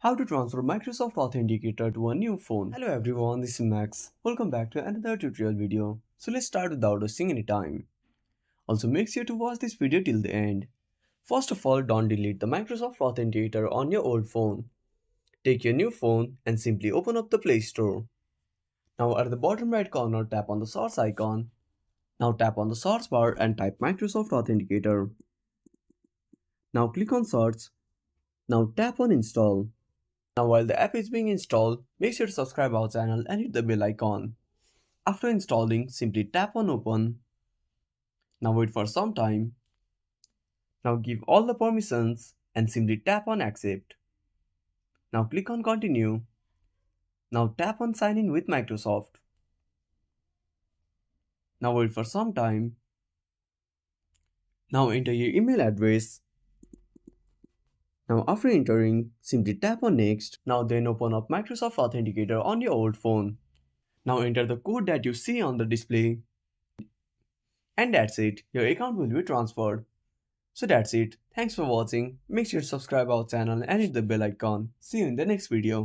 How to transfer Microsoft Authenticator to a new phone. Hello everyone, this is Max. Welcome back to another tutorial video. So let's start without wasting any time. Also make sure to watch this video till the end. First of all, don't delete the Microsoft Authenticator on your old phone. Take your new phone and simply open up the Play Store. Now at the bottom right corner, tap on the search icon. Now tap on the search bar and type Microsoft Authenticator. Now click on search. Now tap on install. Now while the app is being installed, make sure to subscribe our channel and hit the bell icon. After installing, simply tap on open. Now wait for some time. Now give all the permissions and simply tap on accept. Now click on continue. Now tap on sign in with Microsoft. Now wait for some time. Now enter your email address. Now after entering, simply tap on next. Now then open up Microsoft Authenticator on your old phone. Now enter the code that you see on the display. And that's it, your account will be transferred. So that's it. Thanks for watching. Make sure to subscribe our channel and hit the bell icon. See you in the next video.